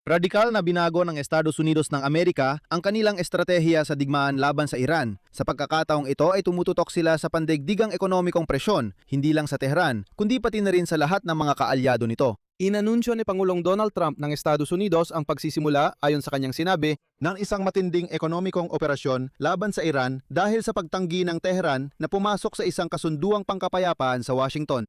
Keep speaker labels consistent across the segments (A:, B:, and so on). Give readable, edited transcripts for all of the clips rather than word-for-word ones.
A: Radikal na binago ng Estados Unidos ng Amerika ang kanilang estratehiya sa digmaan laban sa Iran. Sa pagkakataong ito ay tumututok sila sa pandaigdigang ekonomikong presyon, hindi lang sa Tehran, kundi pati na rin sa lahat ng mga kaalyado nito. Inanunsyo ni Pangulong Donald Trump ng Estados Unidos ang pagsisimula, ayon sa kanyang sinabi, ng isang matinding ekonomikong operasyon laban sa Iran dahil sa pagtanggi ng Tehran na pumasok sa isang kasunduang pangkapayapaan sa Washington.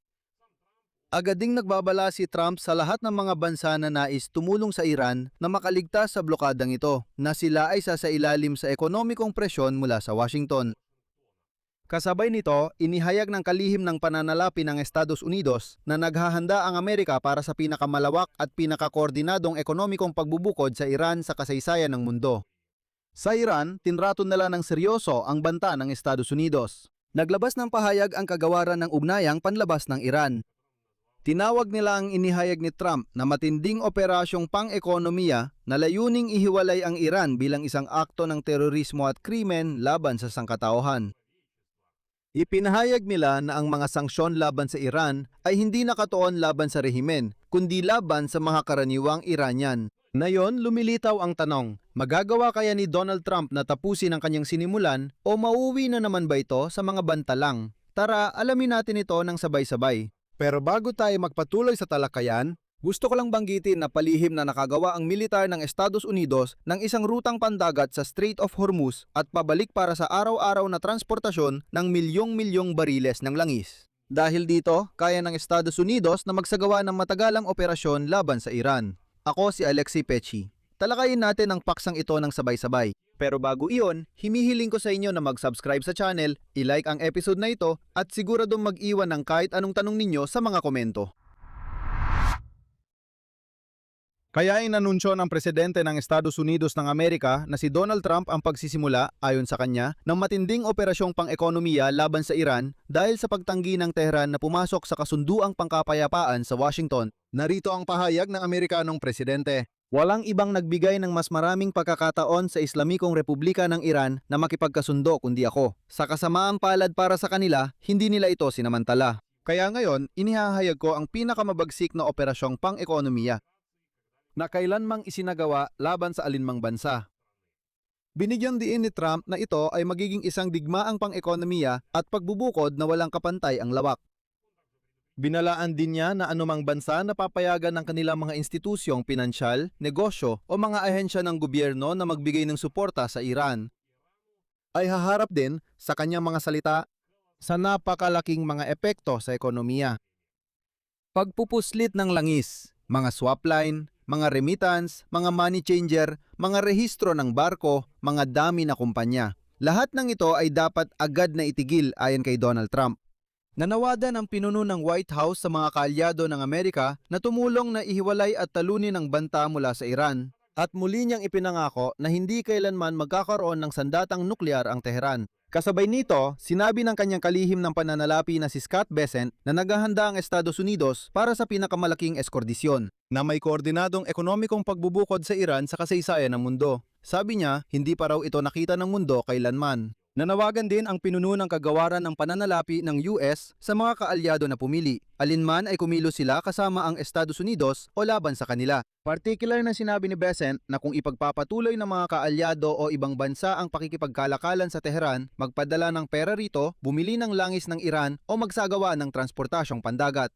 A: Agad ding nagbabala si Trump sa lahat ng mga bansa na nais tumulong sa Iran na makaligtas sa blokadang ito, na sila ay sasailalim sa ekonomikong presyon mula sa Washington. Kasabay nito, inihayag ng kalihim ng pananalapi ng Estados Unidos na naghahanda ang Amerika para sa pinakamalawak at pinakakoordinadong ekonomikong pagbubukod sa Iran sa kasaysayan ng mundo. Sa Iran, tinrato nila ng seryoso ang banta ng Estados Unidos. Naglabas ng pahayag ang kagawaran ng ugnayang panlabas ng Iran. Tinawag nila ang inihayag ni Trump na matinding operasyong pang-ekonomiya na layuning ihiwalay ang Iran bilang isang akto ng terorismo at krimen laban sa sangkatauhan. Ipinahayag nila na ang mga sanksyon laban sa Iran ay hindi nakatuon laban sa rehimen, kundi laban sa mga karaniwang Iranian. Ngayon, lumilitaw ang tanong, magagawa kaya ni Donald Trump na tapusin ang kanyang sinimulan o mauwi na naman ba ito sa mga bantalang? Tara, alamin natin ito ng sabay-sabay. Pero bago tayo magpatuloy sa talakayan, gusto ko lang banggitin na palihim na nakagawa ang militar ng Estados Unidos ng isang rutang pandagat sa Strait of Hormuz at pabalik para sa araw-araw na transportasyon ng milyong-milyong bariles ng langis. Dahil dito, kaya ng Estados Unidos na magsagawa ng matagalang operasyon laban sa Iran. Ako si Alexei Pechi. Talakayin natin ang paksang ito ng sabay-sabay. Pero bago iyon, himihiling ko sa inyo na mag-subscribe sa channel, i-like ang episode na ito at siguradong mag-iwan ng kahit anong tanong ninyo sa mga komento. Kaya inanunsyo ng presidente ng Estados Unidos ng Amerika na si Donald Trump ang pagsisimula, ayon sa kanya, ng matinding operasyong pang-ekonomiya laban sa Iran dahil sa pagtanggi ng Tehran na pumasok sa kasunduang pangkapayapaan sa Washington. Narito ang pahayag ng Amerikanong presidente. Walang ibang nagbigay ng mas maraming pagkakataon sa Islamikong Republika ng Iran na makipagkasundo kundi ako. Sa kasamaang palad para sa kanila, hindi nila ito sinamantala. Kaya ngayon, inihahayag ko ang pinakamabagsik na operasyong pang-ekonomiya na kailanmang isinagawa laban sa alinmang bansa. Binigyan diin ni Trump na ito ay magiging isang digmaang pang-ekonomiya at pagbubukod na walang kapantay ang lawak. Binalaan din niya na anumang bansa na papayagan ng kanilang mga institusyong pinansyal, negosyo o mga ahensya ng gobyerno na magbigay ng suporta sa Iran ay haharap din sa kanyang mga salita sa napakalaking mga epekto sa ekonomiya. Pagpupuslit ng langis, mga swap line, mga remittance, mga money changer, mga rehistro ng barko, mga dami na kumpanya. Lahat ng ito ay dapat agad na itigil ayon kay Donald Trump. Nanawadan ang pinuno ng White House sa mga kaalyado ng Amerika na tumulong na ihiwalay at talunin ang banta mula sa Iran. At muli niyang ipinangako na hindi kailanman magkakaroon ng sandatang nuklear ang Tehran. Kasabay nito, sinabi ng kanyang kalihim ng pananalapi na si Scott Bessent na naghahanda ang Estados Unidos para sa pinakamalaking eskordisyon na may koordinadong ekonomikong pagbubukod sa Iran sa kasaysayan ng mundo. Sabi niya, hindi pa raw ito nakita ng mundo kailanman. Nanawagan din ang pinuno ng kagawaran ng pananalapi ng US sa mga kaalyado na pumili. Alinman ay kumilos sila kasama ang Estados Unidos o laban sa kanila. Partikular na sinabi ni Bessent na kung ipagpapatuloy ng mga kaalyado o ibang bansa ang pakikipagkalakalan sa Tehran, magpadala ng pera rito, bumili ng langis ng Iran o magsagawa ng transportasyong pandagat.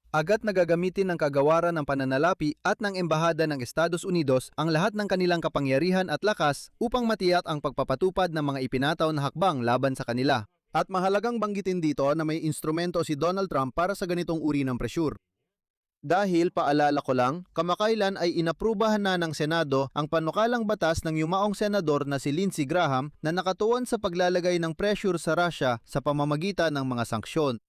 A: Agad na gagamitin ng kagawaran ng pananalapi at ng embahada ng Estados Unidos ang lahat ng kanilang kapangyarihan at lakas upang matiyak ang pagpapatupad ng mga ipinataw na hakbang laban sa kanila. At mahalagang banggitin dito na may instrumento si Donald Trump para sa ganitong uri ng presyur. Dahil paalala ko lang, kamakailan ay inaprubahan na ng Senado ang panukalang batas ng yumaong senador na si Lindsey Graham na nakatuon sa paglalagay ng pressure sa Russia sa pamamagitan ng mga sanksyon.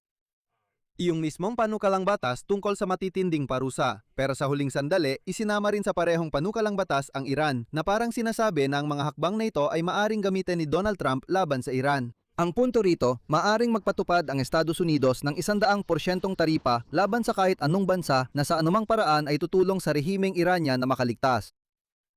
A: Iyong mismong panukalang batas tungkol sa matitinding parusa. Pero sa huling sandali, isinama rin sa parehong panukalang batas ang Iran na parang sinasabi na ang mga hakbang na ito ay maaring gamitin ni Donald Trump laban sa Iran. Ang punto rito, maaring magpatupad ang Estados Unidos ng 100% taripa laban sa kahit anong bansa na sa anumang paraan ay tutulong sa rehimeng Iranian na makaligtas.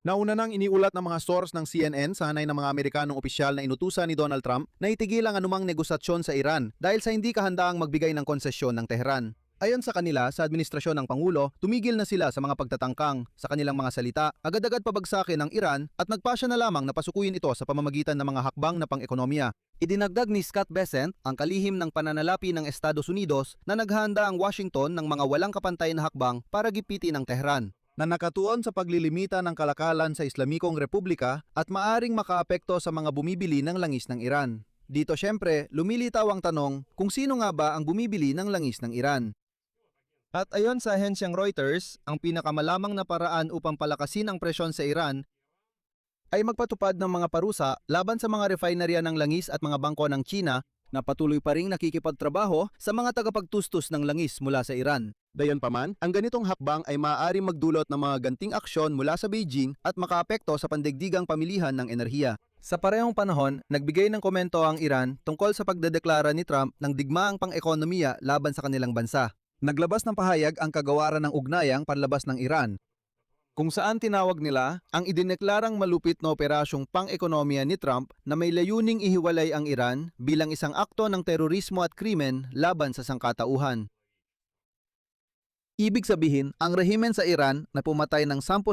A: Nauna nang iniulat ng mga source ng CNN sa hanay ng mga Amerikanong opisyal na inutusan ni Donald Trump na itigil ang anumang negosasyon sa Iran dahil sa hindi kahandaang magbigay ng konsesyon ng Tehran. Ayon sa kanila, sa administrasyon ng Pangulo, tumigil na sila sa mga pagtatangkang sa kanilang mga salita, agad-agad pabagsakin ng Iran at nagpasya na lamang na pasukuyin ito sa pamamagitan ng mga hakbang na pang-ekonomiya. Idinagdag ni Scott Bessent ang kalihim ng pananalapi ng Estados Unidos na naghahanda ang Washington ng mga walang kapantay na hakbang para gipitin ang Tehran, na nakatuon sa paglilimita ng kalakalan sa Islamikong Republika at maaring makaapekto sa mga bumibili ng langis ng Iran. Dito syempre, lumilitaw ang tanong kung sino nga ba ang bumibili ng langis ng Iran. At ayon sa ahensyang Reuters, ang pinakamalamang na paraan upang palakasin ang presyon sa Iran ay magpatupad ng mga parusa laban sa mga refinerya ng langis at mga bangko ng China na patuloy pa ring nakikipagtrabaho sa mga tagapagtustos ng langis mula sa Iran. Gayunpaman, ang ganitong hakbang ay maaaring magdulot ng mga ganting aksyon mula sa Beijing at makaapekto sa pandaigdigang pamilihan ng enerhiya. Sa parehong panahon, nagbigay ng komento ang Iran tungkol sa pagdedeklara ni Trump ng digmaang pang-ekonomiya laban sa kanilang bansa. Naglabas ng pahayag ang kagawaran ng ugnayang panlabas ng Iran, kung saan tinawag nila ang idineklarang malupit na operasyong pang-ekonomiya ni Trump na may layuning ihiwalay ang Iran bilang isang akto ng terorismo at krimen laban sa sangkatauhan. Ibig sabihin, ang rehimen sa Iran na pumatay ng 10,000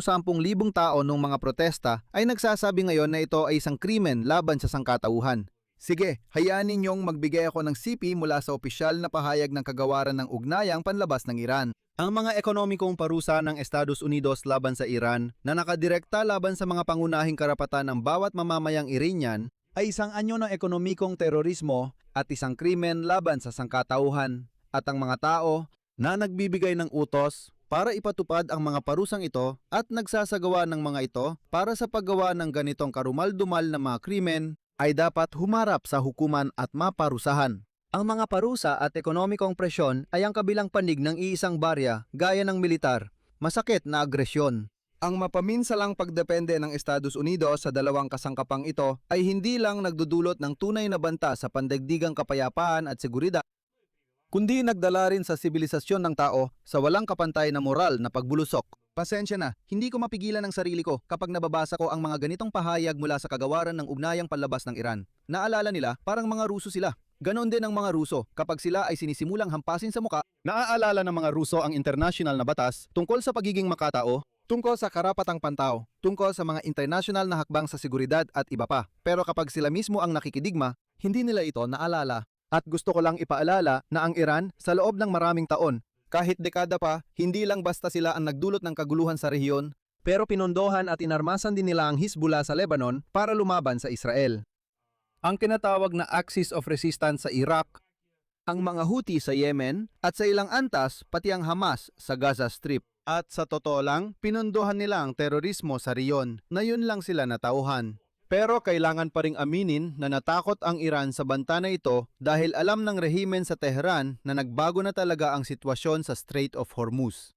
A: tao noong mga protesta ay nagsasabi ngayon na ito ay isang krimen laban sa sangkatauhan. Sige, hayaan ninyong magbigay ako ng sipi mula sa opisyal na pahayag ng kagawaran ng ugnayang panlabas ng Iran. Ang mga ekonomikong parusa ng Estados Unidos laban sa Iran na nakadirekta laban sa mga pangunahing karapatan ng bawat mamamayang Iranian ay isang anyo ng ekonomikong terorismo at isang krimen laban sa sangkatauhan at ang mga tao na nagbibigay ng utos para ipatupad ang mga parusang ito at nagsasagawa ng mga ito para sa paggawa ng ganitong karumal-dumal na mga krimen ay dapat humarap sa hukuman at maparusahan. Ang mga parusa at ekonomikong presyon ay ang kabilang panig ng iisang barya gaya ng militar, masakit na agresyon. Ang mapaminsalang pagdepende ng Estados Unidos sa dalawang kasangkapang ito ay hindi lang nagdudulot ng tunay na banta sa pandaigdigang kapayapaan at seguridad, kundi nagdala rin sa sibilisasyon ng tao sa walang kapantay na moral na pagbulusok. Pasensya na, hindi ko mapigilan ang sarili ko kapag nababasa ko ang mga ganitong pahayag mula sa kagawaran ng ugnayang panlabas ng Iran. Naalala nila, parang mga Ruso sila. Ganon din ang mga Ruso kapag sila ay sinisimulang hampasin sa muka. Naaalala ng mga Ruso ang international na batas tungkol sa pagiging makatao, tungkol sa karapatang pantao, tungkol sa mga international na hakbang sa seguridad at iba pa. Pero kapag sila mismo ang nakikidigma, hindi nila ito naalala. At gusto ko lang ipaalala na ang Iran sa loob ng maraming taon, kahit dekada pa, hindi lang basta sila ang nagdulot ng kaguluhan sa rehiyon, pero pinondohan at inarmasan din nila ang Hezbollah sa Lebanon para lumaban sa Israel. Ang tinatawag na Axis of Resistance sa Iraq, ang mga Houthi sa Yemen, at sa ilang antas pati ang Hamas sa Gaza Strip. At sa totoo lang, pinondohan nila ang terorismo sa riyon na yun lang sila natauhan. Pero kailangan pa ring aminin na natakot ang Iran sa banta na ito dahil alam ng rehimen sa Tehran na nagbago na talaga ang sitwasyon sa Strait of Hormuz.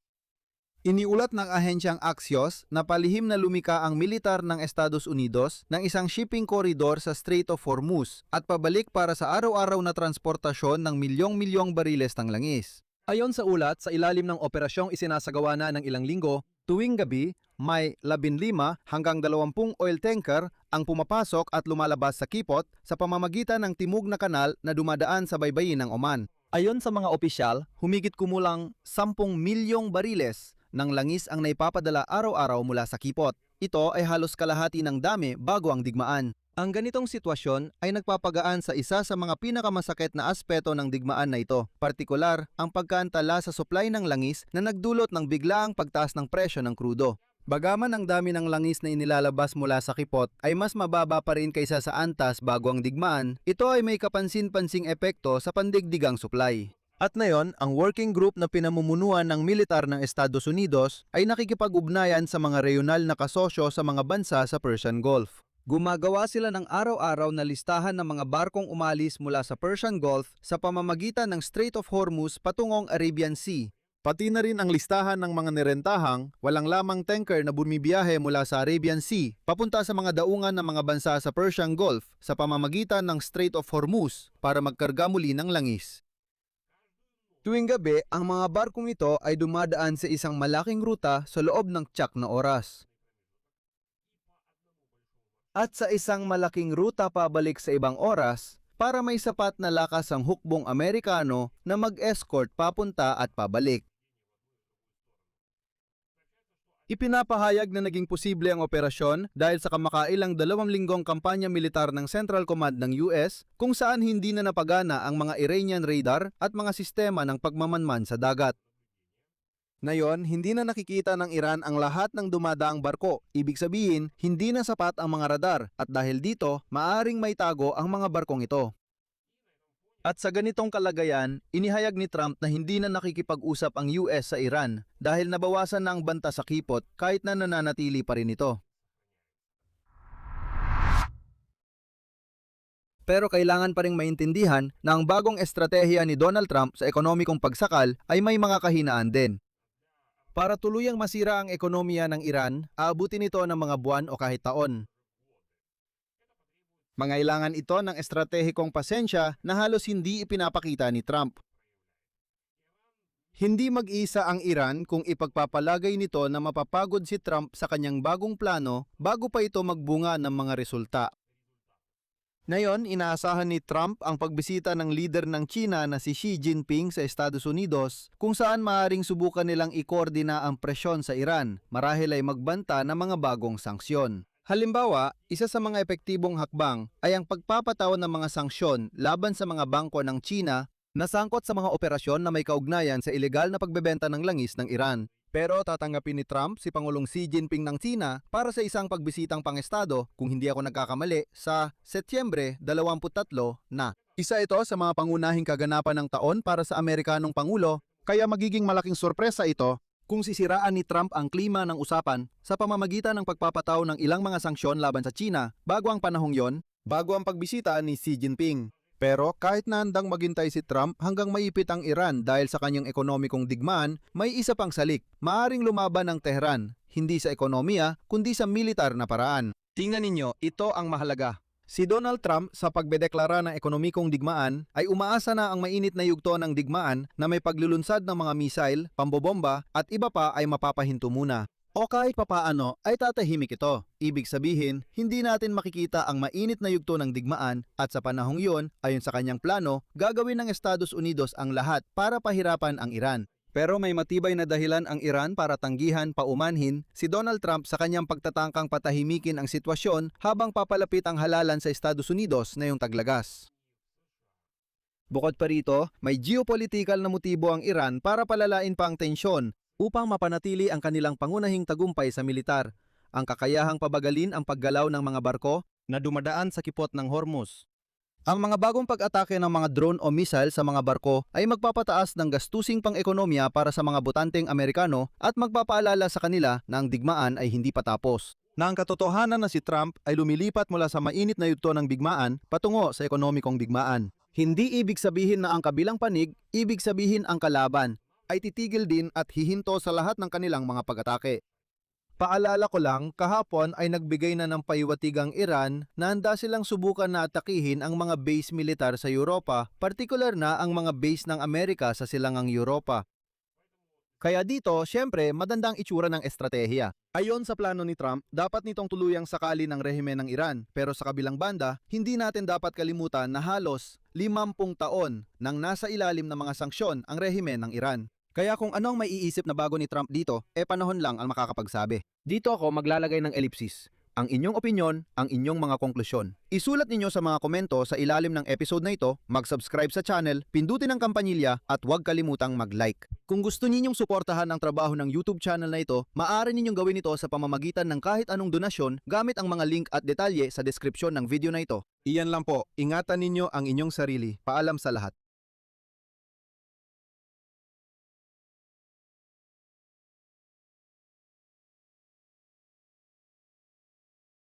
A: Iniulat ng ahensyang Axios na palihim na lumika ang militar ng Estados Unidos ng isang shipping corridor sa Strait of Hormuz at pabalik para sa araw-araw na transportasyon ng milyong-milyong bariles ng langis. Ayon sa ulat, sa ilalim ng operasyong isinasagawa na ng ilang linggo, tuwing gabi, may 15 hanggang 20 oil tanker ang pumapasok at lumalabas sa Kipot sa pamamagitan ng timog na kanal na dumadaan sa baybayin ng Oman. Ayon sa mga opisyal, humigit kumulang 10 milyong bariles ng langis ang naipapadala araw-araw mula sa Kipot. Ito ay halos kalahati ng dami bago ang digmaan. Ang ganitong sitwasyon ay nagpapagaan sa isa sa mga pinakamasakit na aspeto ng digmaan na ito, partikular ang pagkaantala sa supply ng langis na nagdulot ng biglaang pagtaas ng presyo ng krudo. Bagaman ang dami ng langis na inilalabas mula sa Kipot ay mas mababa pa rin kaysa sa antas bago ang digmaan, ito ay may kapansin-pansing epekto sa pandigdigang supply. At ngayon, ang working group na pinamumunuan ng militar ng Estados Unidos ay nakikipag-ugnayan sa mga reyonal na kasosyo sa mga bansa sa Persian Gulf. Gumagawa sila ng araw-araw na listahan ng mga barkong umalis mula sa Persian Gulf sa pamamagitan ng Strait of Hormuz patungong Arabian Sea. Pati na rin ang listahan ng mga nirentahang walang lamang tanker na bumibiyahe mula sa Arabian Sea papunta sa mga daungan ng mga bansa sa Persian Gulf sa pamamagitan ng Strait of Hormuz para magkarga muli ng langis. Tuwing gabi, ang mga barkong ito ay dumadaan sa isang malaking ruta sa loob ng tiyak na oras. At sa isang malaking ruta pabalik sa ibang oras, para may sapat na lakas ang hukbong Amerikano na mag-escort papunta at pabalik. Ipinapahayag na naging posible ang operasyon dahil sa kamakailang 2 linggong kampanya militar ng Central Command ng US kung saan hindi na napagana ang mga Iranian radar at mga sistema ng pagmamanman sa dagat. Ngayon, hindi na nakikita ng Iran ang lahat ng dumadaang barko. Ibig sabihin, hindi na sapat ang mga radar at dahil dito, maaring may tago ang mga barkong ito. At sa ganitong kalagayan, inihayag ni Trump na hindi na nakikipag-usap ang US sa Iran dahil nabawasan na ang banta sa kipot kahit na nananatili pa rin ito. Pero kailangan pa ring maintindihan na ang bagong estratehiya ni Donald Trump sa ekonomikong pagsakal ay may mga kahinaan din. Para tuluyang masira ang ekonomiya ng Iran, aabutin ito ng mga buwan o kahit taon. Mangailangan ito ng estratehikong pasensya na halos hindi ipinapakita ni Trump. Hindi mag-isa ang Iran kung ipagpapalagay nito na mapapagod si Trump sa kanyang bagong plano bago pa ito magbunga ng mga resulta. Ngayon, inaasahan ni Trump ang pagbisita ng leader ng China na si Xi Jinping sa Estados Unidos kung saan maaaring subukan nilang ikoordina ang presyon sa Iran marahil ay magbanta ng mga bagong sanksyon. Halimbawa, isa sa mga epektibong hakbang ay ang pagpapatawan ng mga sanksyon laban sa mga bangko ng China na sangkot sa mga operasyon na may kaugnayan sa ilegal na pagbebenta ng langis ng Iran. Pero tatanggapin ni Trump si Pangulong Xi Jinping ng China para sa isang pagbisitang pang-estado, kung hindi ako nagkakamali, sa Setyembre 23 na. Isa ito sa mga pangunahing kaganapan ng taon para sa Amerikanong Pangulo, kaya magiging malaking sorpresa ito kung sisiraan ni Trump ang klima ng usapan sa pamamagitan ng pagpapataw ng ilang mga sanksyon laban sa China bago ang panahong yon, bago ang pagbisita ni Xi Jinping. Pero kahit na handang maghintay si Trump hanggang maipit ang Iran dahil sa kanyang ekonomikong digmaan, may isa pang salik. Maaring lumaban ang Tehran, hindi sa ekonomiya, kundi sa militar na paraan. Tingnan ninyo, ito ang mahalaga. Si Donald Trump sa pagbedeklara ng ekonomikong digmaan ay umaasa na ang mainit na yugto ng digmaan na may paglulunsad ng mga misail, pambobomba at iba pa ay mapapahinto muna. O kahit papaano ay tatahimik ito. Ibig sabihin, hindi natin makikita ang mainit na yugto ng digmaan at sa panahong yon, ayon sa kanyang plano, gagawin ng Estados Unidos ang lahat para pahirapan ang Iran. Pero may matibay na dahilan ang Iran para tanggihan paumanhin si Donald Trump sa kanyang pagtatangkang patahimikin ang sitwasyon habang papalapit ang halalan sa Estados Unidos na yung taglagas. Bukod pa rito, may geopolitical na motibo ang Iran para palalain pa ang tensyon upang mapanatili ang kanilang pangunahing tagumpay sa militar, ang kakayahang pabagalin ang paggalaw ng mga barko na dumadaan sa kipot ng Hormuz. Ang mga bagong pag-atake ng mga drone o missile sa mga barko ay magpapataas ng gastusing pang-ekonomiya para sa mga botanteng Amerikano at magpapaalala sa kanila na ang digmaan ay hindi pa tapos. Na ang katotohanan na si Trump ay lumilipat mula sa mainit na yugto ng digmaan patungo sa ekonomikong digmaan. Hindi ibig sabihin na ang kabilang panig, ibig sabihin ang kalaban ay titigil din at hihinto sa lahat ng kanilang mga pag-atake. Paalala ko lang, kahapon ay nagbigay na ng pahiwatig ang Iran na handa silang subukan na atakihin ang mga base militar sa Europa, partikular na ang mga base ng Amerika sa silangang Europa. Kaya dito, syempre, madandang itsura ng estratehiya. Ayon sa plano ni Trump, dapat nitong tuluyang sakali ng rehimen ng Iran. Pero sa kabilang banda, hindi natin dapat kalimutan na halos 50 taon nang nasa ilalim ng mga sanksyon ang rehimen ng Iran. Kaya kung ano ang maiisip na bago ni Trump dito, panahon lang ang makakapagsabi. Dito ako maglalagay ng ellipsis. Ang inyong opinyon, ang inyong mga konklusyon. Isulat ninyo sa mga komento sa ilalim ng episode na ito, mag-subscribe sa channel, pindutin ang kampanilya at huwag kalimutang mag-like. Kung gusto ninyong suportahan ang trabaho ng YouTube channel na ito, maaari ninyong gawin ito sa pamamagitan ng kahit anong donasyon gamit ang mga link at detalye sa description ng video na ito. Iyan lang po, ingatan ninyo ang inyong sarili. Paalam sa lahat.